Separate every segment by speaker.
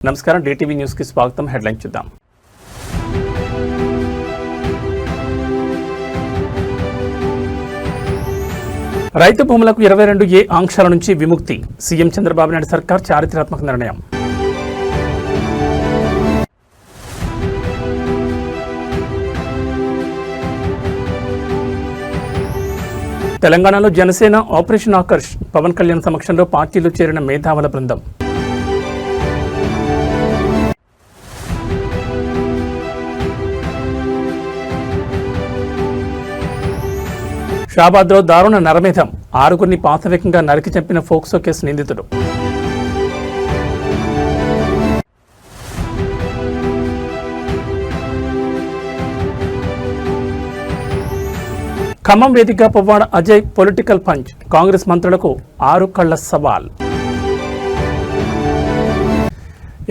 Speaker 1: నమస్కారం DTV news కి స్వాగతం. హెడ్లైన్ చూద్దాం. రైతు భూములకు 22A ఆంక్షల నుంచి విముక్తి. సీఎం చంద్రబాబు నాయుడు సర్కార్ చారిత్రాత్మక నిర్ణయం. తెలంగాణలో జనసేన ఆపరేషన్ ఆకర్ష్. పవన్ కళ్యాణ్ సమక్షంలో పార్టీలో చేరిన మేధావుల బృందం. షాబాద్లో దారుణ నరమేధం. 6గురిని పాశవికంగా నరికి చంపిన ఫోక్సో కేసు నిందితుడు. ఖమ్మం వేదికగా పువ్వాడ అజయ్ పొలిటికల్ పంచ్. కాంగ్రెస్ మంత్రులకు 6 కళ్ల సవాల్.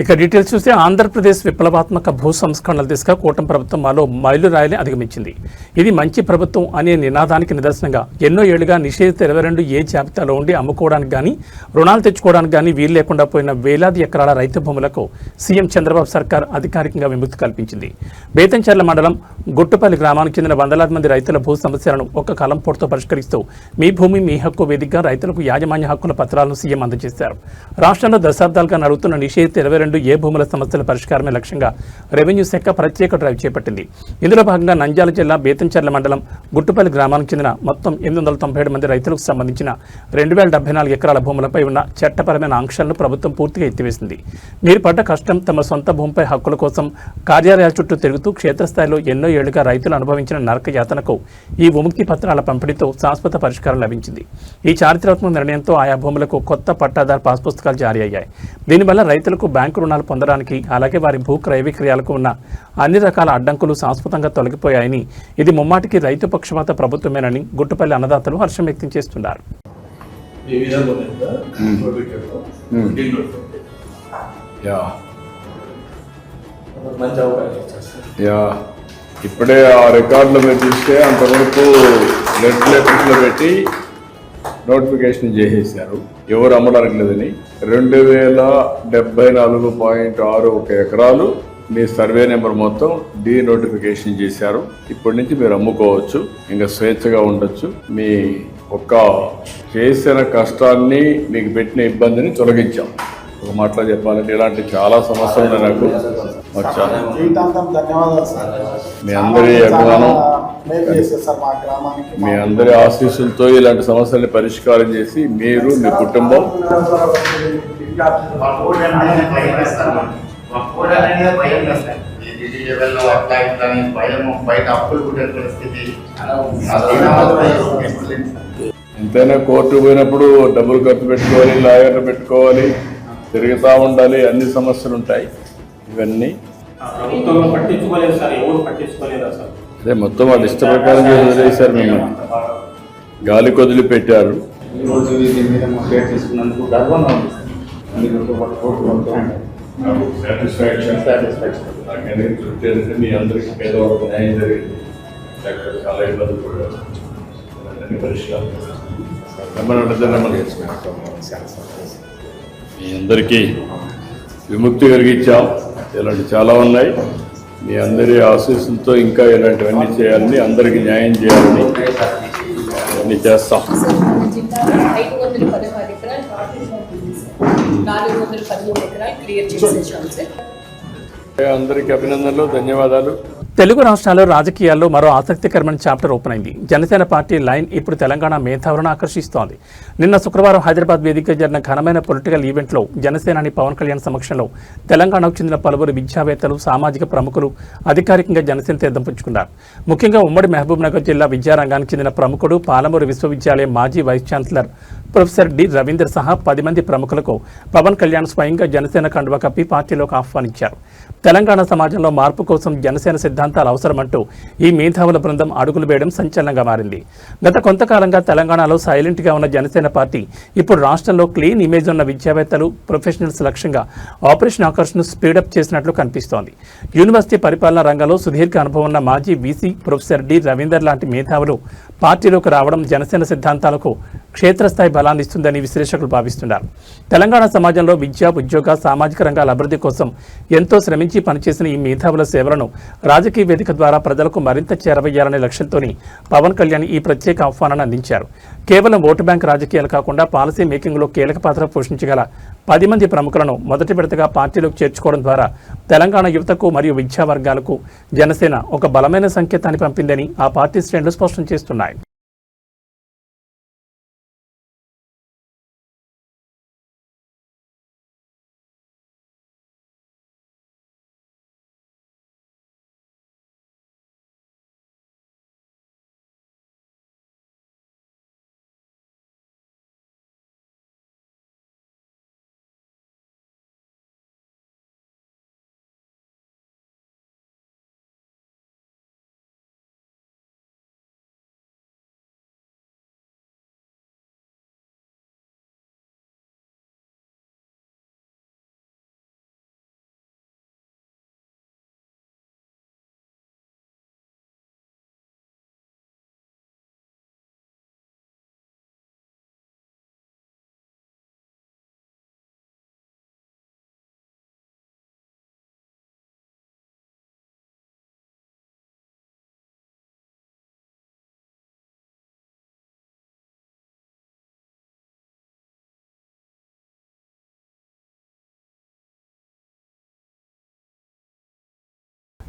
Speaker 1: ఇక డీటెయిల్స్ చూస్తే ఆంధ్రప్రదేశ్ విప్లవాత్మక భూ సంస్కరణల దిశగా కూటమి ప్రభుత్వం మరో మైలురాయిని అధిగమించింది. ఇది మంచి ప్రభుత్వం అనే నినాదానికి నిదర్శనంగా ఎన్నో ఏళ్లుగా నిషేధిత 22A జాబితాలో ఉండి అమ్ముకోవడానికి కానీ రుణాలు తెచ్చుకోవడానికి కానీ వీలు లేకుండా పోయిన వేలాది ఎకరాల రైతు భూములకు సీఎం చంద్రబాబు సర్కార్ అధికారికంగా విముక్తి కల్పించింది. బేతంచెర్ల మండలం గుట్టుపల్లి గ్రామానికి చెందిన వందలాది మంది రైతుల భూ సమస్యలను ఒక కలంపోటుతో పరిష్కరిస్తూ మీ భూమి మీ హక్కు వేదికగా రైతులకు యాజమాన్య హక్కుల పత్రాలను సీఎం అందజేశారు. రాష్ట్రంలో దశాబ్దాలుగా నడుస్తున్న నిషేధిత 22A భూముల సమస్యల పరిష్కారమే లక్ష్యంగా రెవెన్యూ శాఖ ప్రత్యేక డ్రైవ్ చేపట్టింది. ఇందులో భాగంగా నంద్యాల జిల్లా బేతంచెర్ల మండలం గుట్టుపల్లి గ్రామానికి చెందిన మొత్తం 897 మంది రైతులకు సంబంధించిన 2074 ఎకరాల భూములపై ఉన్న చట్టపరమైన ఆంక్షలను ప్రభుత్వం పూర్తిగా ఎత్తివేసింది. మీరు పడ్డ కష్టం తమ సొంత భూమిపై హక్కుల కోసం కార్యాలయాల చుట్టూ తిరుగుతూ క్షేత్రస్థాయిలో ఎన్నో ఏళ్లుగా రైతులు అనుభవించిన నరక యాతనకు ఈ విముక్తి పత్రాల పంపిణీతో శాశ్వత పరిష్కారం లభించింది. ఈ చారిత్రాత్మక నిర్ణయంతో ఆయా భూములకు కొత్త పట్టాదారు పాస్ పుస్తకాలు జారీ అయ్యాయి. దీనివల్ల రైతులకు బ్యాంకు రుణాలు పొందడానికి అలాగే వారి భూ క్రయ విక్రయాలకు ఉన్న అన్ని రకాల అడ్డంకులు శాశ్వతంగా తొలగిపోయాయని, ఇది ముమ్మాటికి రైతు పక్షపాత ప్రభుత్వమేనని గుట్టుపల్లి అన్నదాతలు హర్షం వ్యక్తం చేస్తున్నారు.
Speaker 2: ఇప్పుడే ఆ రికార్డులో మీరు చూస్తే అంతవరకు లెటర్స్లో పెట్టి నోటిఫికేషన్ చేసేసారు ఎవరు అమ్మడానికి లేదని. 2074.61 ఎకరాలు మీ సర్వే నెంబర్ మొత్తం నోటిఫికేషన్ చేశారు. ఇప్పటి నుంచి మీరు అమ్ముకోవచ్చు, ఇంకా స్వేచ్ఛగా ఉండొచ్చు. మీ ఒక్క చేసిన కష్టాన్ని మీకు పెట్టిన ఇబ్బందిని తొలగించాం. ఒక మాటలో చెప్పాలంటే ఇలాంటి చాలా సమస్యలు ఉన్నాయి నాకు. మీ అందరి అభిమానం, మీ అందరి ఆశీస్సులతో ఇలాంటి సమస్యల్ని పరిష్కారం చేసి మీరు మీ కుటుంబం ఎంతైనా కోర్టు పోయినప్పుడు డబ్బులు ఖర్చు పెట్టుకోవాలి, లాయర్లు పెట్టుకోవాలి, తిరుగుతూ ఉండాలి, అన్ని సమస్యలు ఉంటాయి. ఇవన్నీ అదే మొత్తం వాళ్ళు ఇష్ట ప్రకారం వదిలేశారు. మిమ్మల్ని గాలి కొదిలి పెట్టారు. మీ అందరికీ పేదవాళ్ళకు న్యాయం జరిగింది. చాలా ఇబ్బందులు పడ్డారు. మీ అందరికీ విముక్తి కలిగించాం. ఇలాంటి చాలా ఉన్నాయి. మీ అందరి ఆశీస్సులతో ఇంకా ఇలాంటివన్నీ చేయాలని, అందరికీ న్యాయం చేయాలని అన్నీ చేస్తాం. అందరికీ అభినందనలు, ధన్యవాదాలు.
Speaker 1: తెలుగు రాష్ట్రాల్లో రాజకీయాల్లో మరో ఆసక్తికరమైన చాప్టర్ ఓపెన్ అయింది. జనసేన పార్టీ లైన్ ఇప్పుడు తెలంగాణ మేధావులను ఆకర్షిస్తోంది. నిన్న శుక్రవారం హైదరాబాద్ వేదికగా జరిగిన ఘనమైన పొలిటికల్ ఈవెంట్లో జనసేనాని పవన్ కళ్యాణ్ సమక్షంలో తెలంగాణకు చెందిన పలువురు విద్యావేత్తలు, సామాజిక ప్రముఖులు అధికారికంగా జనసేన తీర్థం పుచ్చుకున్నారు. ముఖ్యంగా ఉమ్మడి మహబూబ్ నగర్ జిల్లా విద్యారంగానికి చెందిన ప్రముఖుడు, పాలమూరు విశ్వవిద్యాలయం మాజీ vice chancellor professor D Ravinder సహా 10 మంది ప్రముఖులకు పవన్ కళ్యాణ్ స్వయంగా జనసేన కండువా కప్పి పార్టీలోకి ఆహ్వానించారు. తెలంగాణ సమాజంలో మార్పు కోసం జనసేన సిద్ధాంతాలు అవసరమంటూ ఈ మేధావుల బృందం అడుగులు వేయడం సంచలనంగా మారింది. గత కొంతకాలంగా తెలంగాణలో సైలెంట్గా ఉన్న జనసేన పార్టీ ఇప్పుడు రాష్ట్రంలో క్లీన్ ఇమేజ్ ఉన్న విద్యావేత్తలు, ప్రొఫెషనల్స్ లక్ష్యంగా ఆపరేషన్ ఆకర్ష్ను స్పీడప్ చేసినట్లు కనిపిస్తోంది. యూనివర్సిటీ పరిపాలనా రంగంలో సుదీర్ఘ అనుభవం ఉన్న మాజీ వీసీ ప్రొఫెసర్ డి రవీందర్ లాంటి మేధావులు పార్టీలోకి రావడం జనసేన సిద్ధాంతాలకు క్షేత్రస్థాయి బలాన్ని ఇస్తుందని విశ్లేషకులు భావిస్తున్నారు. తెలంగాణ సమాజంలో విద్య, ఉద్యోగ, సామాజిక రంగాల అభివృద్ధి కోసం ఎంతో శ్రమించి పనిచేసిన ఈ మేధావుల సేవలను రాజకీయ వేదిక ద్వారా ప్రజలకు మరింత చేరవేయాలనే లక్ష్యంతోని పవన్ కళ్యాణ్ ఈ ప్రత్యేక ఆహ్వానాన్ని అందించారు. కేవలం ఓటు బ్యాంక్ రాజకీయాలు కాకుండా పాలసీ మేకింగ్లో కీలక పాత్ర పోషించగల 10 మంది ప్రముఖులను మొదటి విడతగా పార్టీలోకి చేర్చుకోవడం ద్వారా తెలంగాణ యువతకు మరియు విద్యా వర్గాలకు జనసేన ఒక బలమైన సంకేతాన్ని పంపిందని ఆ పార్టీ శ్రేణులు స్పష్టం చేస్తున్నాయి.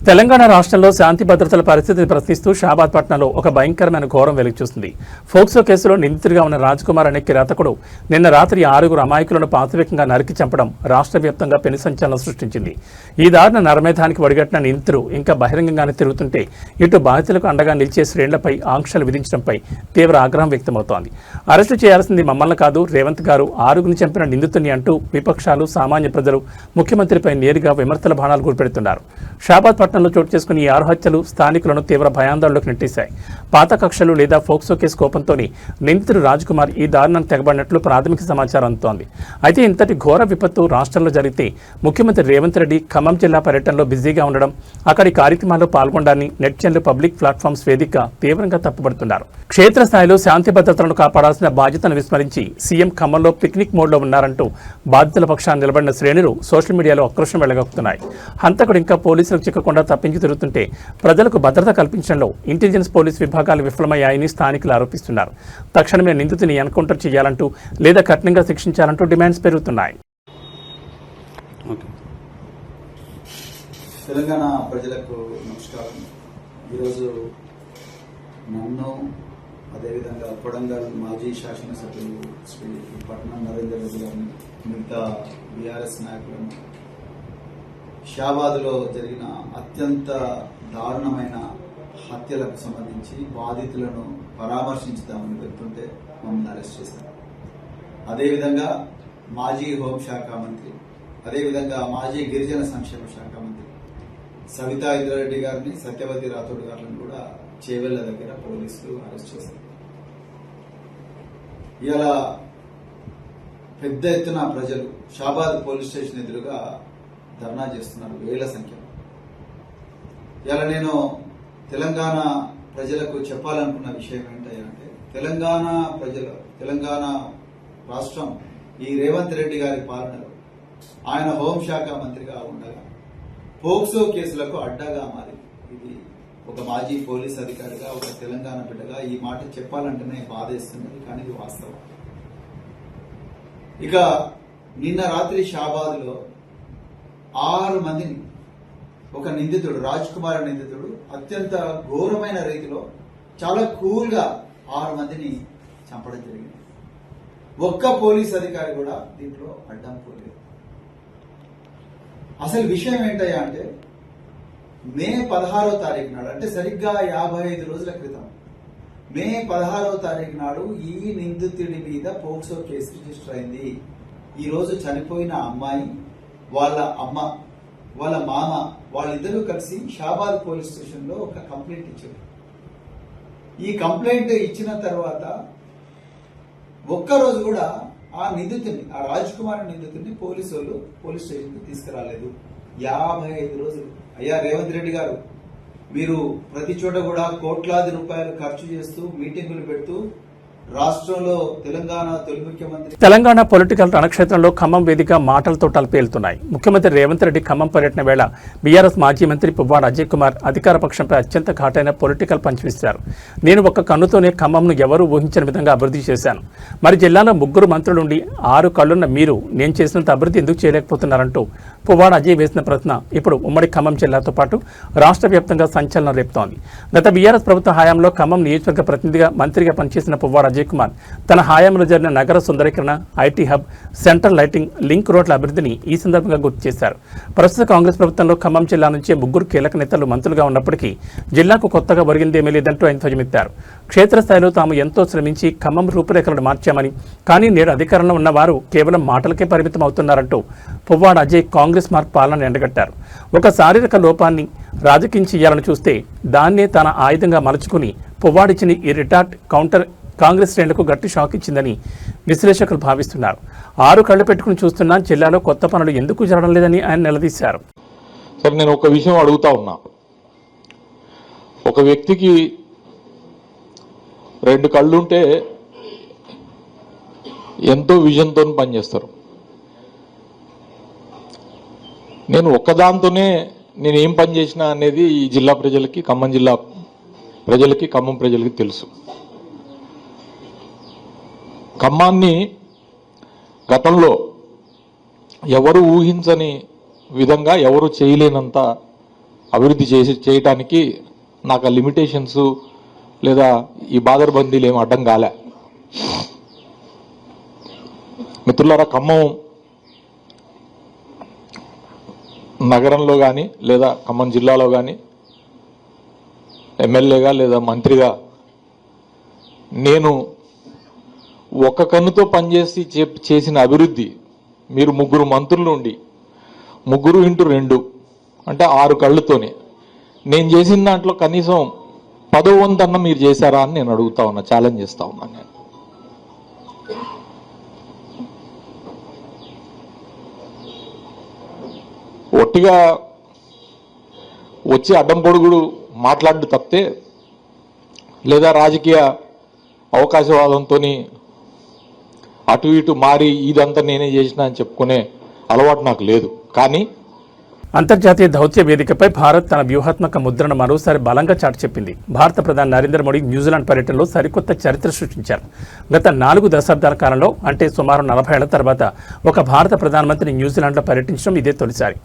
Speaker 1: తెలంగాణ రాష్ట్రంలో శాంతి భద్రతల పరిస్థితిని ప్రశ్నిస్తూ షాబాద్ పట్నంలో ఒక భయంకరమైన ఘోరం వెలుగుచూసింది. ఫోక్సో కేసులో నిందితుడిగా ఉన్న రాజ్ కుమార్ అనే కిరాతకుడు నిన్న రాత్రి 6 అమాయకులను పాశవికంగా నరికి చంపడం రాష్ట్ర వ్యాప్తంగా పెను సంచలనం సృష్టించింది. ఈ దారుణ నరమేధానికి ఒడిగట్టిన నిందితుడు ఇంకా బహిరంగంగానే తిరుగుతుంటే ఇటు బాధితులకు అండగా నిలిచే శ్రేణులపై ఆంక్షలు విధించడంపై తీవ్ర ఆగ్రహం వ్యక్తమవుతోంది. అరెస్టు చేయాల్సింది మమ్మల్ని కాదు, రేవంత్ గారు 6 చంపిన నిందితుడిని అంటూ విపక్షాలు, సామాన్య ప్రజలు ముఖ్యమంత్రిపై నేరుగా విమర్శల బాణాలు గురిపెడుతున్నారు. షాబాద్ పట్టణంలో చోటు చేసుకుని ఈ 6 హత్యలు స్థానికులను తీవ్ర భయాందోళనలోకి నెట్టేశాయి. పాత కక్షలు లేదా ఫోక్సో కేసు కోపంతోనే నిందితుడు రాజ్ కుమార్ ఈ దారుణాన్ని తెగబడినట్లు ప్రాథమిక సమాచారం అందుతోంది. అయితే ఇంతటి ఘోర విపత్తు రాష్ట్రంలో జరిగితే ముఖ్యమంత్రి రేవంత్ రెడ్డి ఖమ్మం జిల్లా పర్యటనలో బిజీగా ఉండడం, అక్కడి కార్యక్రమాల్లో పాల్గొనడాన్ని నెటిజన్లు పబ్లిక్ ప్లాట్ఫామ్స్ వేదికగా తీవ్రంగా తప్పుపడుతున్నారు. క్షేత్రస్థాయిలో శాంతి భద్రతలను కాపాడాల్సిన బాధ్యతను విస్మరించి సీఎం ఖమ్మంలో పిక్నిక్ మోడ్లో ఉన్నారంటూ బాధితుల పక్షాన్ని నిలబడిన శ్రేణులు సోషల్ మీడియాలో ఆక్రోశం వెళ్లగక్కుతున్నాయి. హంతకుడు ఇంకా పోలీసులకు చిక్కకుండా తప్పించి తిరుగుతుంటే ప్రజలకు భద్రత కల్పించడంలో ఇంటెలిజెన్స్ పోలీస్ విభాగాలు విఫలమయ్యాయని స్థానికులు ఆరోపిస్తున్నారు. తక్షణమే నిందితుని ఎన్కౌంటర్ చేయాలంటూ లేదా కఠినంగా శిక్షించాలంటూ డిమాండ్స్ పెరుగుతున్నాయి.
Speaker 3: తెలంగాణ ప్రజలకు నమస్కారం. ఈరోజు నన్ను, అదేవిధంగా కొడంగల్ మాజీ శాసనసభ్యులు శ్రీ పట్నం నరేందర్ రెడ్డి గారిని, మిగతా బీఆర్ఎస్ నాయకులను షాబాద్లో జరిగిన అత్యంత దారుణమైన హత్యలకు సంబంధించి బాధితులను పరామర్శించుదామని వెళ్తుంటే మమ్మల్ని అరెస్ట్ చేశారు. అదేవిధంగా మాజీ హోంశాఖ మంత్రి, అదేవిధంగా మాజీ గిరిజన సంక్షేమ శాఖ మంత్రి సవితా ఇంద్రారెడ్డి గారిని, సత్యవతి రాథోడ్ గారిని కూడా చేవెళ్ల దగ్గర పోలీసులు అరెస్ట్ చేశారు. ఇలా పెద్ద ఎత్తున ప్రజలు షాబాద్ పోలీస్ స్టేషన్ ఎదురుగా ధర్నా చేస్తున్నారు, వేల సంఖ్యలో. ఇలా నేను తెలంగాణ ప్రజలకు చెప్పాలనుకున్న విషయం ఏంటంటే, తెలంగాణ రాష్ట్రం ఈ రేవంత్ రెడ్డి గారి పాలనలో ఆయన హోంశాఖ మంత్రిగా ఉండగా పోక్సో కేసులకు అడ్డాగా మారింది. ఇది ఒక మాజీ పోలీస్ అధికారిగా, ఒక తెలంగాణ బిడ్డగా ఈ మాట చెప్పాలంటేనే బాధేస్తున్నది, కానీ ఇది వాస్తవం. ఇక నిన్న రాత్రి షాబాద్లో 6 మందిని ఒక నిందితుడు, రాజ్ కుమార్ నిందితుడు అత్యంత ఘోరమైన రీతిలో చాలా కూల్ గా 6 మందిని చంపడం జరిగింది. ఒక్క పోలీస్ అధికారి కూడా దీంట్లో అడ్డం పోలేదు. అసలు విషయం ఏంటయ్యా అంటే, మే 16వ తారీఖు నాడు, అంటే సరిగ్గా 55 రోజుల క్రితం మే 16వ తారీఖు నాడు ఈ నిందితుడి మీద పోక్సో కేసు రిజిస్టర్ అయింది. ఈ రోజు చనిపోయిన అమ్మాయి, వాళ్ళ అమ్మ, వాళ్ళ మామ, వాళ్ళిద్దరూ కలిసి షాబాద్ పోలీస్ స్టేషన్ లో ఒక కంప్లైంట్ ఇచ్చారు. ఈ కంప్లైంట్ ఇచ్చిన తర్వాత ఒక్కరోజు కూడా ఆ నిందితుడిని, ఆ రాజ్ కుమార్ నిందితుడిని పోలీసు వాళ్ళు పోలీస్ స్టేషన్ కి తీసుకురాలేదు. 55 రోజులు. అయ్యా రేవంత్ రెడ్డి గారు, మీరు ప్రతి చోట కూడా కోట్లాది రూపాయలు ఖర్చు చేస్తూ మీటింగులు పెడుతూ రాష్ట్రంలో తెలంగాణ తొలి ముఖ్యమంత్రి
Speaker 1: తెలంగాణ పొలిటికల్ రణక్షేత్రంలో ఖమ్మం వేదిక మాటలతో పేలుతున్నాయి. ముఖ్యమంత్రి రేవంత్ రెడ్డి ఖమ్మం పర్యటన వేళ బీఆర్ఎస్ మాజీ మంత్రి పువ్వాడ అజయ్ కుమార్ అధికార పక్షంపై అత్యంత ఘాటైన పొలిటికల్ పంచ్ విసిరారు. నేను ఒక్క కన్నుతోనే ఖమ్మంను ఎవరూ ఊహించని విధంగా అభివృద్ధి చేశాను. మరి జిల్లాలో 3 మంత్రులుండి 6 కళ్లున్న మీరు నేను చేసినంత అభివృద్ధి ఎందుకు చేయలేకపోతున్నారంటూ పువ్వాడ అజయ్ వేసిన ప్రశ్న ఇప్పుడు ఉమ్మడి ఖమ్మం జిల్లాతో పాటు రాష్ట్ర వ్యాప్తంగా సంచలనం రేపుతోంది. గత బీఆర్ఎస్ ప్రభుత్వ హయాంలో ఖమ్మం నియోజకవర్గ ప్రతినిధిగా మంత్రిగా పనిచేసిన పువ్వాడ అజయ్ కుమార్ తన హయాంలో జరిగిన నగర సుందరీకరణ, IT hub, central lighting, link రోడ్ల అభివృద్ధిని ఈ సందర్భంగా గుర్తు చేశారు. ప్రస్తుత కాంగ్రెస్ ప్రభుత్వంలో ఖమ్మం జిల్లా నుంచి 3 కీలక నేతలు మంత్రులుగా ఉన్నప్పటికీ జిల్లాకు కొత్తగా ఒరిగిందేమీ లేదంటూ ఆయన ధ్వజమెత్తారు. క్షేత్రస్థాయిలో తాము ఎంతో శ్రమించి ఖమ్మం రూపురేఖలను మార్చామని, కానీ నేడు అధికారంలో ఉన్న వారు కేవలం మాటలకే పరిమితం అవుతున్నారంటూ పువ్వాడ అజయ్ కాంగ్రెస్ మార్పు పాలన ఎండగట్టారు. ఒక శారీరక లోపాన్ని రాజకీయం చేయాలని చూస్తే దాన్నే తన ఆయుధంగా మలుచుకుని పువ్వాడిచ్చిన ఈ రిటార్ట్ కౌంటర్ కాంగ్రెస్ శ్రేణులకు గట్టి షాక్ ఇచ్చిందని విశ్లేషకులు భావిస్తున్నారు. 6 కళ్ళు పెట్టుకుని చూస్తున్నా జిల్లాలో కొత్త పనులు ఎందుకు జరగడం లేదని ఆయన నిలదీశారు.
Speaker 4: సరే, నేను ఒక విషయం అడుగుతా ఉన్నా. ఒక వ్యక్తికి 2 కళ్ళుంటే ఎంతో విజన్తో పనిచేస్తారు. నేను ఒక్కదాంతోనే నేను ఏం పని చేసినా అనేది ఈ జిల్లా ప్రజలకి, ఖమ్మం జిల్లా ప్రజలకి, ఖమ్మం ప్రజలకి తెలుసు. ఖమ్మాన్ని గతంలో ఎవరు ఊహించని విధంగా, ఎవరు చేయలేనంత అభివృద్ధి చేయటానికి నాకు ఆ లిమిటేషన్స్ లేదా ఈ బాదర్బందీలు ఏమి అడ్డం కాలే. మిత్రులారా, ఖమ్మం నగరంలో కానీ లేదా ఖమ్మం జిల్లాలో కానీ ఎమ్మెల్యేగా లేదా మంత్రిగా నేను ఒక కన్నుతో పనిచేసి చేసిన అభివృద్ధి, మీరు 3 మంత్రులు ఉండి 3x2 అంటే 6 కళ్ళుతోనే నేను చేసిన దాంట్లో కనీసం 10వ వంతన్న మీరు చేశారా అని నేను అడుగుతా ఉన్నా, ఛాలెంజ్ చేస్తా ఉన్నాను. నేను ఒట్టిగా వచ్చి అడ్డం పొడుగుడు మాట్లాడు తప్పితే, లేదా రాజకీయ అవకాశవాదంతో అటు ఇటు మారి ఇదంతా నేనే చేసినా అని చెప్పుకునే అలవాటు నాకు లేదు. కానీ
Speaker 1: అంతర్జాతీయ దౌత్య వేదికపై భారత్ తన వ్యూహాత్మక ముద్రను మరోసారి బలంగా చాటి చెప్పింది. భారత ప్రధాని నరేంద్ర మోడీ న్యూజిలాండ్ పర్యటనలో సరికొత్త చరిత్ర సృష్టించారు. గత 4 దశాబ్దాల కాలంలో, అంటే సుమారు 40 ఏళ్ల తర్వాత ఒక భారత ప్రధానమంత్రి న్యూజిలాండ్లో పర్యటించడం ఇదే తొలిసారి.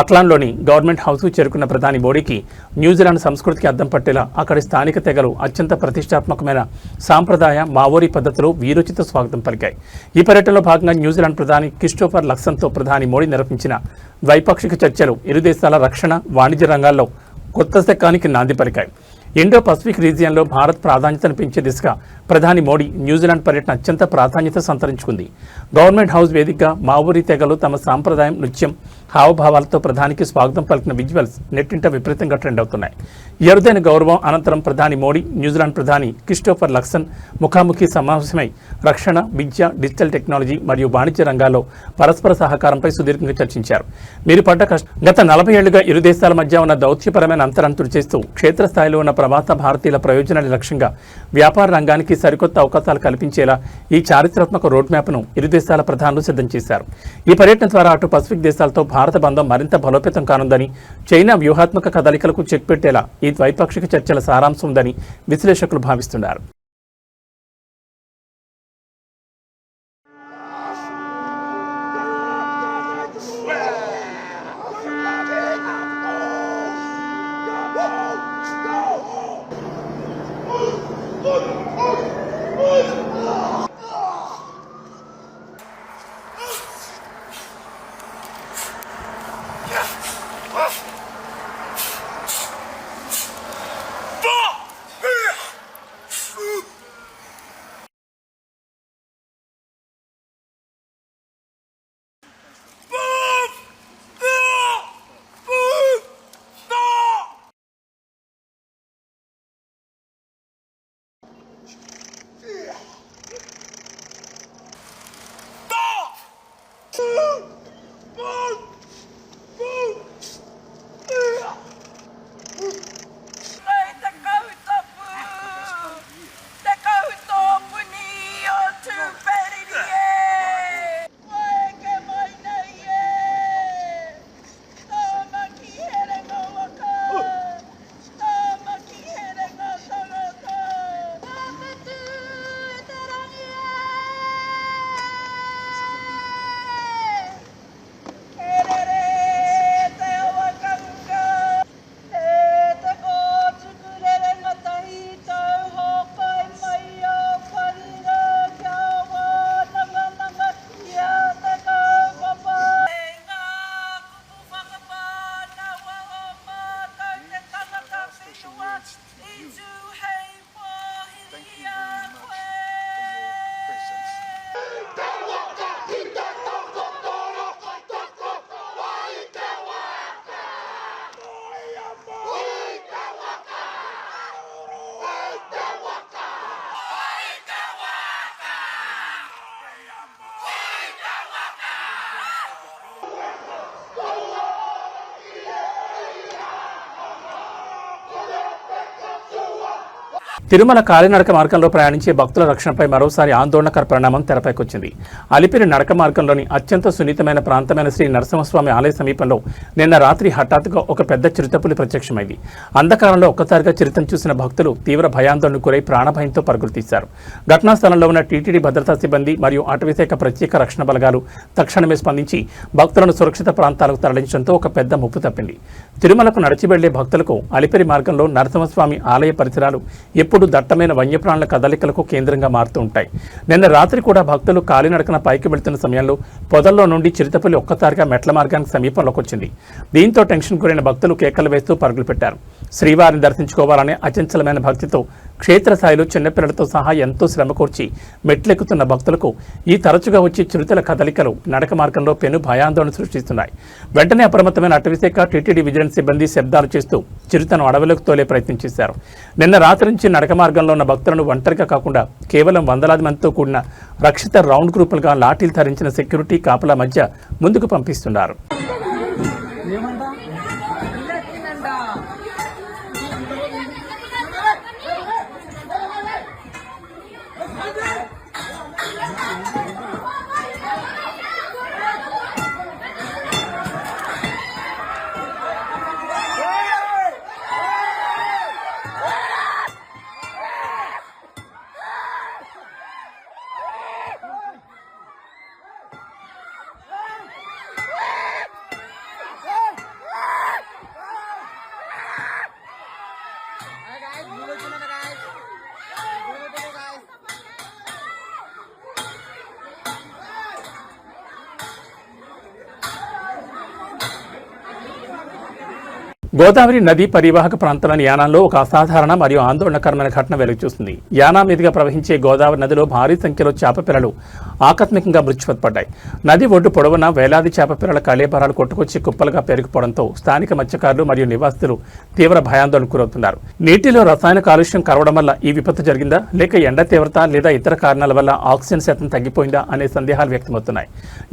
Speaker 1: అట్లాండ్లోని గవర్నమెంట్ హౌస్కు చేరుకున్న ప్రధాని మోడీకి న్యూజిలాండ్ సంస్కృతికి అద్దం పట్టేలా అక్కడి స్థానిక తెగలు అత్యంత ప్రతిష్టాత్మకమైన సాంప్రదాయ మావోరీ పద్ధతిలో వీరోచిత స్వాగతం పలికాయి. ఈ పర్యటనలో భాగంగా న్యూజిలాండ్ ప్రధాని క్రిస్టోఫర్ లక్సన్తో ప్రధాని మోడీ నిర్వహించిన ద్వైపాక్షిక చర్చలు ఇరు దేశాల రక్షణ, వాణిజ్య రంగాల్లో కొత్త శకానికి నాంది పలికాయి. ఇండో పసిఫిక్ రీజియన్లో భారత్ ప్రాధాన్యతను పెంచే దిశగా ప్రధాని మోడీ న్యూజిలాండ్ పర్యటన అత్యంత ప్రాధాన్యత సంతరించుకుంది. గవర్నమెంట్ హౌస్ వేదికగా మావోరీ తెగలు తమ సాంప్రదాయం, నృత్యం, హావభావాలతో ప్రధానికి స్వాగతం పలికిన విజువల్స్ నెట్టింట విపరీతంగా ట్రెండ్ అవుతున్నాయి. ఈ అరుదైన గౌరవం అనంతరం ప్రధాని మోడీ న్యూజిలాండ్ ప్రధాని క్రిస్టోఫర్ లక్సన్ ముఖాముఖి సమావేశమై రక్షణ, విద్య, డిజిటల్ టెక్నాలజీ మరియు వాణిజ్య రంగాల్లో పరస్పర సహకారంపై సుదీర్ఘంగా చర్చించారు. మీరు పడ్డ గత 40 ఏళ్లుగా ఇరు దేశాల మధ్య ఉన్న దౌత్యపరమైన అంతరంతులు చేస్తూ క్షేత్రస్థాయిలో ఉన్న ప్రవాస భారతీయుల ప్రయోజనాల లక్ష్యంగా వ్యాపార రంగానికి సరికొత్త అవకాశాలు కల్పించేలా ఈ చారిత్రాత్మక రోడ్ మ్యాప్ను ఇరు దేశాల ప్రధానులు సిద్ధం చేశారు. ఈ పర్యటన ద్వారా అటు పసిఫిక్ దేశాలతో భారత బంధం మరింత బలోపేతం కానుందని, చైనా వ్యూహాత్మక కదలికలకు చెక్ పెట్టేలా ఈ ద్వైపాక్షిక చర్చల సారాంశం ఉందని విశ్లేషకులు భావిస్తున్నారు. తిరుమల కాలినడక మార్గంలో ప్రయాణించే భక్తుల రక్షణపై మరోసారి ఆందోళనకర పరిణామం తెరపైకొచ్చింది. అలిపిరి నడక మార్గంలోని అత్యంత సున్నితమైన ప్రాంతమైన శ్రీ నరసింహస్వామి ఆలయ సమీపంలో నిన్న రాత్రి హఠాత్తుగా ఒక పెద్ద చిరుతపులి ప్రత్యక్షమైంది. అంధకారంలో ఒక్కసారిగా చిరుతను చూసిన భక్తులు తీవ్ర భయాందోళనకు గురై ప్రాణభయంతో పరుగులు తీశారు. ఘటనా స్థలంలో ఉన్న టీటీడీ భద్రతా సిబ్బంది మరియు అటవీశాఖ ప్రత్యేక రక్షణ బలగాలు తక్షణమే స్పందించి భక్తులను సురక్షిత ప్రాంతాలకు తరలించడంతో ఒక పెద్ద ముప్పు తప్పింది. తిరుమలకు నడిచి వెళ్లే భక్తులకు అలిపిరి మార్గంలో నరసింహస్వామి ఆలయ పరిసరాలు ఎప్పుడు దట్టమైన వన్యప్రాణుల కదలికలకు కేంద్రంగా మారుతూ ఉంటాయి. నిన్న రాత్రి కూడా భక్తులు కాలినడకన పైకి వెళ్తున్న సమయంలో పొదల్లో నుండి చిరుతపులి ఒక్కసారిగా మెట్ల మార్గానికి సమీపంలోకి వచ్చింది. దీంతో టెన్షన్ గురైన భక్తులు కేకలు వేస్తూ పరుగులు పెట్టారు. శ్రీవారిని దర్శించుకోవాలనే అచంచలమైన భక్తితో క్షేత్రస్థాయిలో చిన్నపిల్లలతో సహా ఎంతో శ్రమకూర్చి మెట్లెక్కుతున్న భక్తులకు ఈ తరచుగా వచ్చే చిరుతల కదలికలు నడక మార్గంలో పెను భయాందోళన సృష్టిస్తున్నాయి. వెంటనే అప్రమత్తమైన అటవీశాఖ టీటీడీ విజిలెన్స్ సిబ్బంది శబ్దాలు చేస్తూ చిరుతను అడవిలోకి తోలే ప్రయత్నం చేశారు. నిన్న రాత్రి నుంచి నడక మార్గంలో ఉన్న భక్తులను ఒంటరిగా కాకుండా కేవలం వందలాది మందితో కూడిన రక్షిత రౌండ్ గ్రూపులుగా లాఠీలు ధరించిన సెక్యూరిటీ కాపలా మధ్య ముందుకు పంపిస్తున్నారు. గోదావరి నదీ పరివాహక ప్రాంతంలోని యానాంలో ఒక అసాధారణ మరియు ఆందోళనకరమైన ఘటన వెలుగుచూస్తుంది. యానా మీదుగా ప్రవహించే గోదావరి నదిలో భారీ సంఖ్యలో చేపపిల్లలు ఆకస్మికంగా మృత్యుపడ్డాయి. నది ఒడ్డు పొడవునా వేలాది చేపపిల్లల కళేబరాలు కొట్టుకొచ్చి కుప్పలుగా పెరిగిపోవడంతో స్థానిక మత్స్యకారులు మరియు నివాసితులు తీవ్ర భయాందోళనకు గురవుతున్నారు. నీటిలో రసాయన కాలుష్యం కరవడం వల్ల ఈ విపత్తు జరిగిందా, లేక ఎండ తీవ్రత లేదా ఇతర కారణాల వల్ల ఆక్సిజన్ శాతం తగ్గిపోయిందా అనే సందేహాలు వ్యక్తమవుతున్నాయి.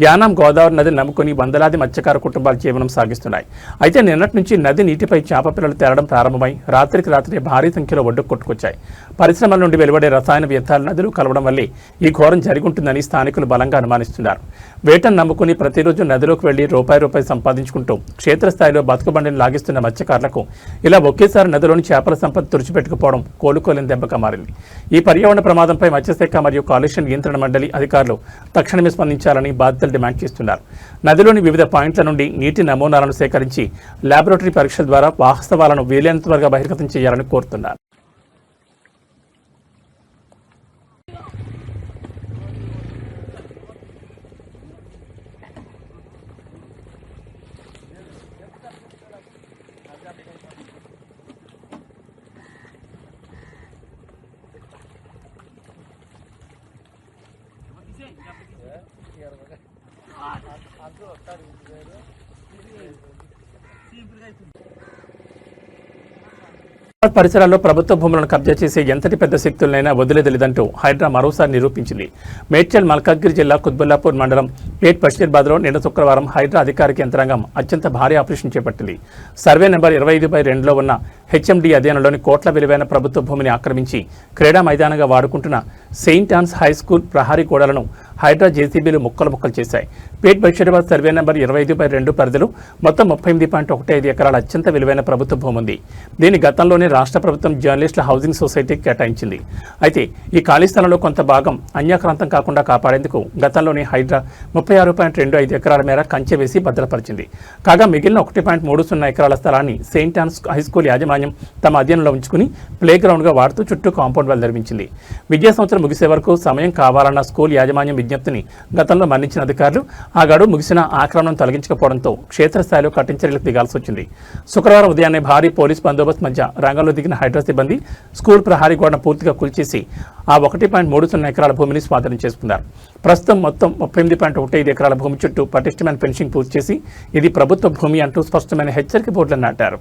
Speaker 1: యానాం గోదావరి నదిని నమ్ముకుని వందలాది మత్స్యకార కుటుంబాలు జీవనం సాగిస్తున్నాయి. అయితే నిన్నటి నుంచి నది నీటిపై చేపపిల్లలు తేలడం ప్రారంభమై రాత్రికి రాత్రి భారీ సంఖ్యలో ఒడ్డుకు కొట్టుకొచ్చాయి. పరిశ్రమల నుండి వెలువడే రసాయన వ్యర్థాలు నదులు కలవడం వల్లే ఈ ఘోరం జరుగుంటుందని స్థానికులు బలంగా అనుమానిస్తున్నారు. వేటను నమ్ముకుని ప్రతిరోజు నదిలోకి వెళ్లి రూపాయి సంపాదించుకుంటూ క్షేత్రస్థాయిలో బతుకుబండిని లాగిస్తున్న మత్స్యకారులకు ఇలా ఒకేసారి నదిలోని చేపల సంపద తుడిచిపెట్టుకుపోవడం కోలుకోలేని దెబ్బగా మారింది. ఈ పర్యావరణ ప్రమాదంపై మత్స్యశాఖ మరియు కాలుష్య నియంత్రణ మండలి అధికారులు తక్షణమే స్పందించాలని బాధితులు డిమాండ్ చేస్తున్నారు. నదిలోని వివిధ పాయింట్ల నుండి నీటి నమూనాలను సేకరించి ల్యాబొరేటరీ పరీక్షల ద్వారా వాస్తవాలను వీలైనంత త్వరగా బహిర్గతం చేయాలని కోరుతున్నారు. పరిసరాల్లో ప్రభుత్వ భూములను కబ్జా చేసే ఎంతటి పెద్ద శక్తులనైనా వదిలేదలేదంటూ హైడ్రా మరోసారి నిరూపించింది. మేడ్చల్ మల్కాజ్గిరి జిల్లా కుత్బుల్లాపూర్ మండలం పేట్ బషీర్బాద్లో నిన్న శుక్రవారం హైడ్రా అధికారిక యంత్రాంగం అత్యంత భారీ ఆపరేషన్ చేపట్టింది. సర్వే నెంబర్ 25/2లో ఉన్న హెచ్ఎండి అధీనంలోని కోట్ల విలువైన ప్రభుత్వ భూమిని ఆక్రమించి క్రీడా మైదానంగా వాడుకుంటున్న సెయింట్ ఆన్స్ హై స్కూల్ ప్రహారీ గోడలను హైడ్రా జేసీబీలు ముక్కలు చేశాయి. పేట్ బషీర్బాద్ సర్వే నెంబర్ 25/2 పరిధిలో మొత్తం 38.15 ఎకరాల అత్యంత విలువైన ప్రభుత్వ భూమి ఉంది. దీని గతంలోనే రాష్ట్ర ప్రభుత్వం జర్నలిస్టుల హౌసింగ్ సొసైటీకి కేటాయించింది. అయితే ఈ ఖాళీ స్థలంలో కొంత భాగం అన్యాక్రాంతం కాకుండా కాపాడేందుకు గతంలోనే హైడ్రా 36.25 ఎకరాల మేర కంచె వేసి భద్రపరిచింది. కాగా మిగిలిన 1.30 ఎకరాల స్థలాన్ని సెయింట్ ఆన్స్ హై స్కూల్ యాజమాన్యం తమ అధీనంలో ఉంచుకుని ప్లే గ్రౌండ్గా వాడుతూ చుట్టూ కాంపౌండ్ వాల్ నిర్మించింది. విద్యా సంవత్సరం ముగిసే వరకు సమయం కావాలన్న స్కూల్ యాజమాన్యం విజ్ఞప్తిని గతంలో మన్నించిన అధికారులు ఆ గడువు ముగిసిన ఆక్రమణను తొలగించకపోవడంతో క్షేత్రస్థాయిలో కఠిన చర్యలకు దిగాల్సి వచ్చింది. శుక్రవారం ఉదయాన్నే భారీ పోలీస్ బందోబస్తు మధ్య రంగంలో దిగిన హైడ్రా సిబ్బంది స్కూల్ ప్రహారీ గోడను పూర్తిగా కూల్చేసి ఆ 1.30 ఎకరాల భూమిని స్వాధీనం చేసుకున్నారు. ప్రస్తుతం మొత్తం 38.15 ఎకరాల భూమి చుట్టూ పటిష్టమైన ఫెన్సింగ్ పూర్తి చేసి ఇది ప్రభుత్వ భూమి అంటూ స్పష్టమైన హెచ్చరిక బోర్డులను నాటారు.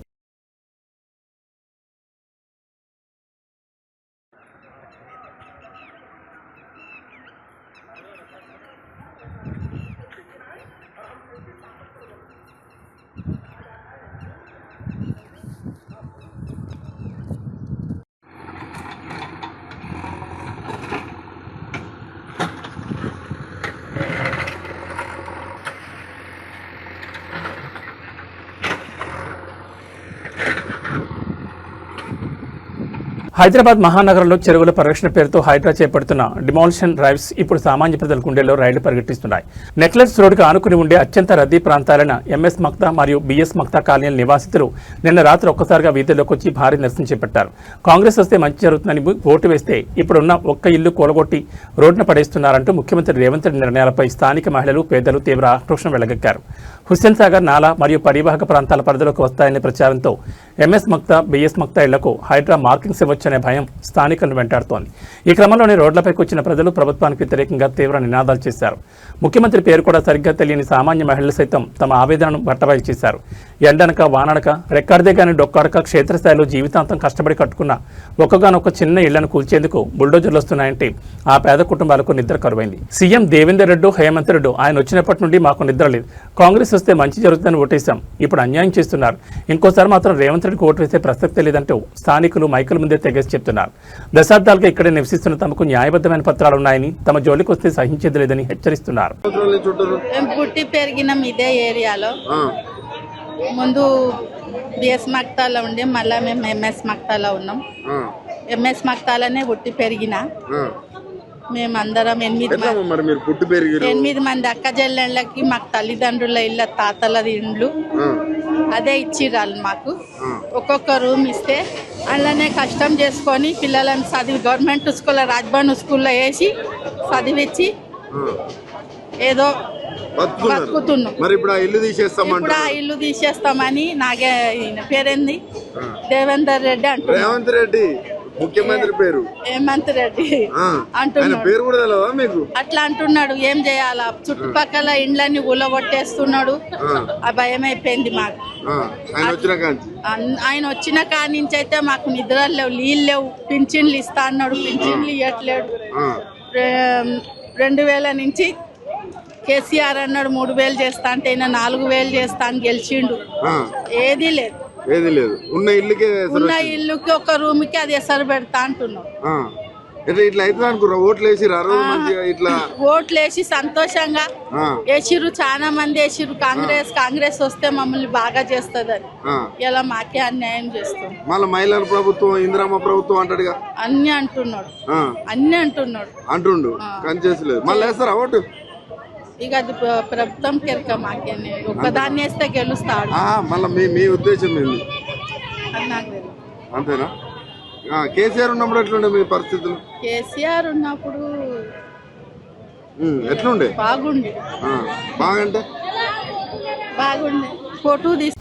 Speaker 1: హైదరాబాద్ మహానగరంలో చెరువుల పరిరక్షణ పేరుతో హైడ్రా చేపడుతున్న డిమాలిషన్ డ్రైవ్స్ ఇప్పుడు సామాన్య ప్రజల గుండెల్లో రైళ్లు పరిగెట్టిస్తున్నాయి. నెక్లెస్ రోడ్డుకు ఆనుకుని ఉండే అత్యంత రద్దీ ప్రాంతాలైన ఎంఎస్ మక్తా మరియు బిఎస్ మక్తా కాలనీల నివాసితులు నిన్న రాత్రి ఒక్కసారిగా వీధుల్లోకి వచ్చి భారీ నిరసన చేపట్టారు. కాంగ్రెస్ వస్తే మంచి జరుగుతుందని ఓటు వేస్తే ఇప్పుడున్న ఒక్క ఇల్లు కూలగొట్టి రోడ్డున పడేస్తున్నారంటూ ముఖ్యమంత్రి రేవంత్ రెడ్డి నిర్ణయాలపై స్థానిక మహిళలు, పేదలు తీవ్ర ఆక్రోశం వెళ్లగక్కారు. హుస్సేన్ సాగర్, నాలా మరియు పరివాహక ప్రాంతాల పరిధిలోకి వస్తాయనే ప్రచారంతో ఎంఎస్ మక్తా, బిఎస్ మక్తా ఇళ్లకు హైడ్రా మార్కింగ్స్ ఇవ్వచ్చనే భయం స్థానికులను వెంటాడుతోంది. ఈ క్రమంలోనే రోడ్లపైకి వచ్చిన ప్రజలు ప్రభుత్వానికి వ్యతిరేకంగా తీవ్ర నినాదాలు చేశారు. ముఖ్యమంత్రి పేరు కూడా సరిగ్గా తెలియని సామాన్య మహిళలు సైతం తమ ఆవేదనను బట్టబయలు చేశారు. ఎండనక వాననక రెక్కాడితే గాని డొక్కాడక క్షేత్రస్థాయిలో జీవితాంతం కష్టపడి కట్టుకున్న ఒక్కగానొక్క చిన్న ఇళ్లను కూల్చేందుకు బుల్డోజర్లు వస్తున్నాయంటే ఆ పేద కుటుంబాలకు నిద్ర కరువైంది. సీఎం దేవేందర్ రెడ్డి, హేమంత్ రెడ్డి ఆయన వచ్చినప్పటి నుండి మాకు నిద్ర లేదు. కాంగ్రెస్ వస్తే మంచి జరుగుతుందని ఓటేశాం, ఇప్పుడు అన్యాయం చేస్తున్నారు. ఇంకోసారి మాత్రం రేవంత్ రెడ్డికి ఓటు వేస్తే ప్రసక్తే లేదంటూ స్థానికులు మైకుల ముందే తెగేసి చెప్తున్నారు. దశాబ్దాలుగా ఇక్కడే నివసిస్తున్న తమకు న్యాయబద్ధమైన పత్రాలున్నాయని, తమ జోలికి వస్తే సహించేది లేదని హెచ్చరిస్తున్నారు.
Speaker 5: పుట్టి పెరిగినాం ఇదే ఏరియాలో. ముందు బిఎస్ మక్తాలో ఉండే, మళ్ళీ మేము ఎంఎస్ మక్తాలో ఉన్నాం. ఎంఎస్ మక్తాలోనే పుట్టి పెరిగిన మేమందరం 8 మంది అక్క చెల్లెళ్ళకి మాకు తల్లిదండ్రుల ఇళ్ళ, తాతల ఇండ్లు అదే ఇచ్చిర్రు మాకు. ఒక్కొక్క రూమ్ ఇస్తే అందులోనే కష్టం చేసుకొని పిల్లలను చదివి గవర్నమెంట్ స్కూల్లో, రాజ్భవన్ స్కూల్లో వేసి చదివించి ఏదో బతుకుతున్నాం.
Speaker 6: మరి ఇప్పుడు ఆ
Speaker 5: ఇల్లు తీసేస్తామని నాగే పేరేంది దేవేందర్ రెడ్డి అంటున్నాడు.
Speaker 6: రేవంత్ రెడ్డి ముఖ్యమంత్రి పేరు
Speaker 5: హేమంత్ రెడ్డి అంటున్నాడు. అట్లా అంటున్నాడు. ఏం చేయాలా? చుట్టుపక్కల ఇండ్లన్నీ ఊలగొట్టేస్తున్నాడు. ఆ భయం అయిపోయింది మాకు. ఆయన వచ్చిన కాడి నుంచి అయితే మాకు నిద్రలు లేవు, నీళ్ళు లేవు. పింఛన్లు ఇస్తా అన్నాడు, పింఛన్లు ఇవ్వట్లేడు. 2000 నుంచి కేసీఆర్ అన్నాడు 3000 చేస్తా అంటే ఈయన 4000 చేస్తా అని గెలిచిండు. ఏది లేదు. ఉన్న ఇల్లుకి ఒక రూమ్ కి అది ఎసరు పెడతా అంటున్నాం. ఓట్లేసి సంతోషంగా వేసిర్రు, చాలా మంది వేసిర్రు. కాంగ్రెస్ వస్తే మమ్మల్ని బాగా చేస్తుందని. ఇలా మాకే అన్యాయం చేస్తాం.
Speaker 6: మళ్ళీ మహిళల ప్రభుత్వం, ఇందిరమ్మ ప్రభుత్వం అంటాడుగా.
Speaker 5: అన్ని అంటున్నాడు.
Speaker 6: అంటుండు కానీ చేసలేదు. మళ్ళీ వేస్తారా ఓటు?
Speaker 5: ఇక అది ప్రభుత్వం కెరక మాకే. ఒక్కదాన్ని వేస్తే గెలుస్తాడు.
Speaker 6: మళ్ళీ మీ ఉద్దేశం ఏంది? అంతేనా? కేసీఆర్ ఉన్నప్పుడు ఎట్లుండే మీ పరిస్థితులు?
Speaker 5: కేసీఆర్ ఉన్నప్పుడు
Speaker 6: ఎట్లుండే?
Speaker 5: బాగుండే.
Speaker 6: బాగుండే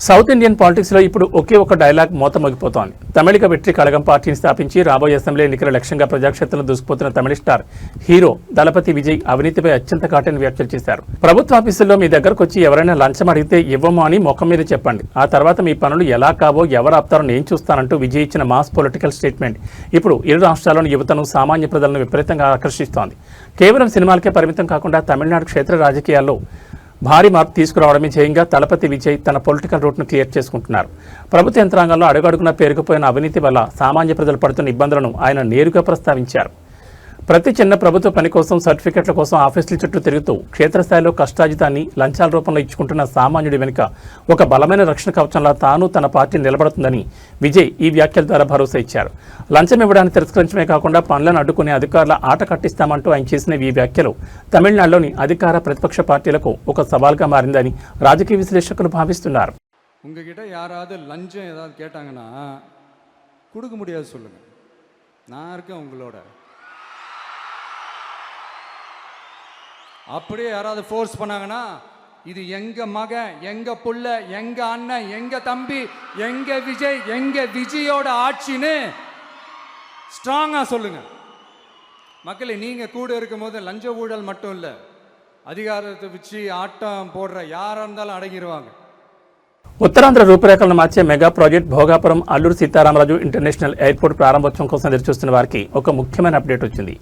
Speaker 1: సౌత్ ఇండియన్ పాలిటిక్స్ లో ఇప్పుడు ఒకే ఒక డైలాగ్ మోత మోగిపోతోంది. తమిళిక వెట్రి కళగం పార్టీని స్థాపించి రాబోయే అసెంబ్లీ ఎన్నికల లక్ష్యంగా ప్రజాక్షేత్రంలో దూసుకుపోతున్న తమిళ స్టార్ హీరో దళపతి విజయ్ అవినీతిపై అత్యంత ఘాటైన వ్యాఖ్యలు చేశారు. ప్రభుత్వ ఆఫీసుల్లో మీ దగ్గరకు వచ్చి ఎవరైనా లంచం అడిగితే ఇవ్వము అని ముఖం మీద చెప్పండి. ఆ తర్వాత మీ పనులు ఎలా కావో ఎవరు ఆపుతారో నేను చూస్తానంటూ విజయ్ ఇచ్చిన మాస్ పొలిటికల్ స్టేట్మెంట్ ఇప్పుడు ఇరు రాష్ట్రాల్లోని యువతను, సామాన్య ప్రజలను విపరీతంగా ఆకర్షిస్తోంది. కేవలం సినిమాలకే పరిమితం కాకుండా తమిళనాడు క్షేత్ర రాజకీయాల్లో భారీ మార్పు తీసుకురావడమే ధ్యేయంగా దళపతి విజయ్ తన పొలిటికల్ రూట్ను క్లియర్ చేసుకుంటున్నారు. ప్రభుత్వ యంత్రాంగంలో అడుగడుగునా పేరుకుపోయిన అవినీతి వల్ల సామాన్య ప్రజలు పడుతున్న ఇబ్బందులను ఆయన నేరుగా ప్రస్తావించారు. ప్రతి చిన్న ప్రభుత్వ పని కోసం, సర్టిఫికెట్ల కోసం ఆఫీసుల చుట్టూ తిరుగుతూ క్షేత్రస్థాయిలో కష్టాజితాన్ని లంచాల రూపంలో ఇచ్చుకుంటున్న సామాన్యుడి వెనుక ఒక బలమైన రక్షణ కవచంలా తాను, తన పార్టీ నిలబడుతుందని విజయ్ ఈ వ్యాఖ్యల ద్వారా భరోసా ఇచ్చారు. లంచం ఇవ్వడాన్ని తిరస్కరించడమే కాకుండా పనులను అడ్డుకునే అధికారుల ఆట కట్టిస్తామంటూ ఆయన చేసిన ఈ వ్యాఖ్యలు తమిళనాడులోని అధికార, ప్రతిపక్ష పార్టీలకు ఒక సవాల్గా మారిందని రాజకీయ విశ్లేషకులు భావిస్తున్నారు.
Speaker 7: உங்ககிட்ட யாராவது லஞ்சம் ஏதாவது கேட்டாங்கன்னா கொடுக்க முடியாது சொல்லுங்க. நான் இருக்கேன் உங்களோட. அப்படியே யாராவது ஃபோர்ஸ் பண்ணாங்கன்னா இது எங்க மகன், எங்க புள்ள, எங்க அண்ணன், எங்க தம்பி, எங்க விஜய், எங்க விஜயோட ஆட்சின்னு ஸ்ட்ராங்கா சொல்லுங்க. மக்களே, நீங்க கூட இருக்கும்போது லஞ்ச ஊழல் மட்டும் இல்லை, அதிகாரத்தை வச்சு ஆட்டம் போடுற யாரா இருந்தாலும் அடங்கிடுவாங்க.
Speaker 1: ఉత్తరాంధ్ర రూపురేఖలను మార్చే mega project Bhogapuram Alluri Sitaramaraju international airport ప్రారంభోత్సవం కోసం ఎదురుచూస్తున్న వారికి ఒక ముఖ్యమైన అప్డేట్ వచ్చింది.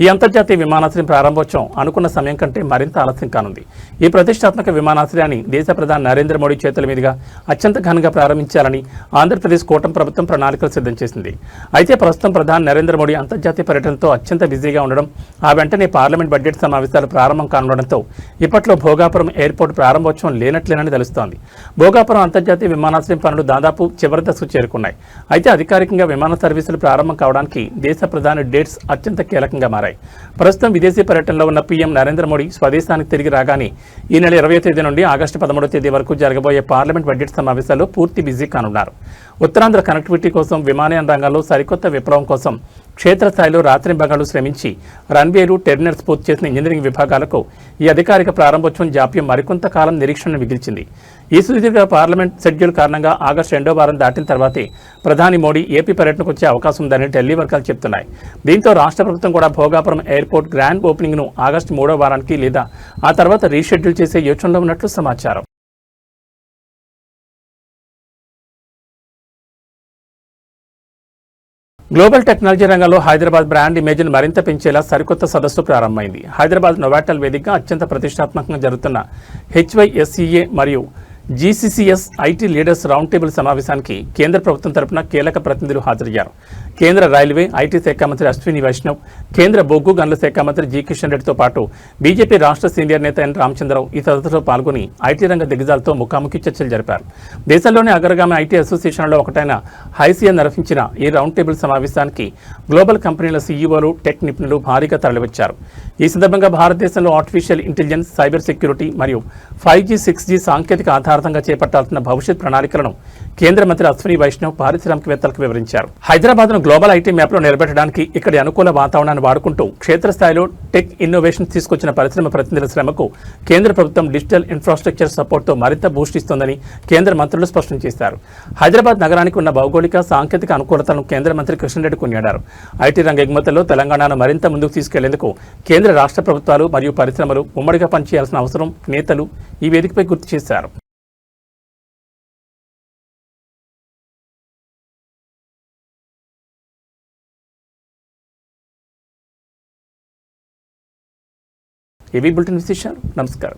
Speaker 1: ఈ అంతర్జాతీయ విమానాశ్రయం ప్రారంభోత్సవం అనుకున్న సమయం కంటే మరింత ఆలస్యం కానుంది. ఈ ప్రతిష్టాత్మక విమానాశ్రయాన్ని దేశ ప్రధాని నరేంద్ర మోడీ చేతుల మీదుగా అత్యంత ఘనంగా ప్రారంభించాలని ఆంధ్రప్రదేశ్ కూటమి ప్రభుత్వం ప్రణాళికలు సిద్ధం చేసింది. అయితే ప్రస్తుతం ప్రధాని నరేంద్ర మోడీ అంతర్జాతీయ పర్యటనతో అత్యంత బిజీగా ఉండడం, ఆ వెంటనే పార్లమెంట్ బడ్జెట్ సమావేశాలు ప్రారంభం కానుండడంతో ఇప్పట్లో భోగాపురం ఎయిర్పోర్ట్ ప్రారంభోత్సవం లేనట్లేనని తెలుస్తోంది. భోగాపురం అంతర్జాతీయ విమానాశ్రయం పనులు దాదాపు చివరి దశకు చేరుకున్నాయి. అయితే అధికారికంగా విమాన సర్వీసులు ప్రారంభం కావడానికి దేశ ప్రధాని డేట్స్ అత్యంత కీలకంగా మారాయి. ప్రస్తుతం విదేశీ పర్యటనలో ఉన్న పీఎం నరేంద్ర మోడీ స్వదేశానికి తిరిగి రాగానే ఈ నెల 20వ తేదీ నుండి ఆగస్టు 13వ తేదీ వరకు జరగబోయే పార్లమెంట్ బడ్జెట్ సమావేశాల్లో పూర్తి బిజీ కానున్నారు. ఉత్తరాంధ్ర కనెక్టివిటీ కోసం, విమానయాన రంగంలో సరికొత్త విప్లవం కోసం క్షేత్రస్థాయిలో రాత్రింబగళ్లు శ్రమించి రన్వేలు, టెర్మినల్స్ పూర్తి చేసిన ఇంజనీరింగ్ విభాగాలకు ఈ అధికారిక ప్రారంభోత్సవం జాప్యం మరికొంత కాలం నిరీక్షణను మిగిల్చింది. ఈ సుదీర్ఘ పార్లమెంట్ షెడ్యూల్ కారణంగా ఆగస్టు 2వ వారం దాటిన తర్వాతే ప్రధాని మోడీ ఏపీ పర్యటనకు వచ్చే అవకాశం ఉందని ఢిల్లీ వర్గాలు చెబుతున్నాయి. దీంతో రాష్ట్ర ప్రభుత్వం కూడా భోగాపురం ఎయిర్పోర్ట్ గ్రాండ్ ఓపెనింగ్ను ఆగస్టు 3వ వారానికి లేదా ఆ తర్వాత రీషెడ్యూల్ చేసే యోచనలో ఉన్నట్లు సమాచారం. గ్లోబల్ టెక్నాలజీ రంగంలో హైదరాబాద్ బ్రాండ్ ఇమేజ్ను మరింత పెంచేలా సరికొత్త సదస్సు ప్రారంభమైంది. హైదరాబాద్ నోవాటెల్ వేదికగా అత్యంత ప్రతిష్టాత్మకంగా జరుగుతున్న HYSEA మరియు GCCS IT leaders round table సమావేశానికి కేంద్ర ప్రభుత్వం తరపున కీలక ప్రతినిధులు హాజరయ్యారు. కేంద్ర రైల్వే, ఐటీ శాఖ మంత్రి అశ్విని వైష్ణవ్, కేంద్ర బొగ్గు గనుల శాఖ మంత్రి జి కిషన్ రెడ్డితో పాటు బీజేపీ రాష్ట్ర సీనియర్ నేత ఎన్ రామచంద్రరావు ఈ సదస్సులో పాల్గొని ఐటీ రంగ దిగ్గజాలతో ముఖాముఖి చర్చలు జరిపారు. దేశంలోని అగ్రగామి ఐటీ అసోసియేషన్లలో ఒకటైన హైసియా నిర్వహించిన ఈ రౌండ్ టేబుల్ సమావేశానికి గ్లోబల్ కంపెనీల సీఈఓలు, టెక్ నిపుణులు భారీగా తరలివచ్చారు. ఈ సందర్భంగా భారతదేశంలో ఆర్టిఫిషియల్ ఇంటెలిజెన్స్, సైబర్ సెక్యూరిటీ మరియు 5G, 6G సాంకేతిక ఆధారంగా చేపట్టాల్సిన భవిష్యత్ ప్రణాళికలను కేంద్ర మంత్రి అశ్విని వైష్ణవ్ పారిశ్రామికవేత్తలకు వివరించారు. హైదరాబాద్ను గ్లోబల్ ఐటీ మ్యాప్లో నిలబెట్టడానికి ఇక్కడి అనుకూల వాతావరణాన్ని వాడుకుంటూ క్షేత్రస్థాయిలో టెక్ ఇన్నోవేషన్ తీసుకొచ్చిన పరిశ్రమ ప్రతినిధుల శ్రమకు కేంద్ర ప్రభుత్వం డిజిటల్ ఇన్ఫ్రాస్ట్రక్చర్ సపోర్ట్తో మరింత బూస్ట్ ఇస్తోందని కేంద్ర మంత్రులు స్పష్టం చేశారు. హైదరాబాద్ నగరానికి ఉన్న భౌగోళిక, సాంకేతిక అనుకూలతలను కేంద్ర మంత్రి కిషన్ రెడ్డి కొనియాడారు. ఐటీ రంగ ఎగుమతుల్లో తెలంగాణను మరింత ముందుకు తీసుకెళ్లేందుకు కేంద్ర, రాష్ట్ర ప్రభుత్వాలు మరియు పరిశ్రమలు ఉమ్మడిగా పనిచేయాల్సిన అవసరం నేతలు ఈ వేదికపై గుర్తు చేశారు. ఏబీ బులెటిన్ విశేషాలు. నమస్కారం.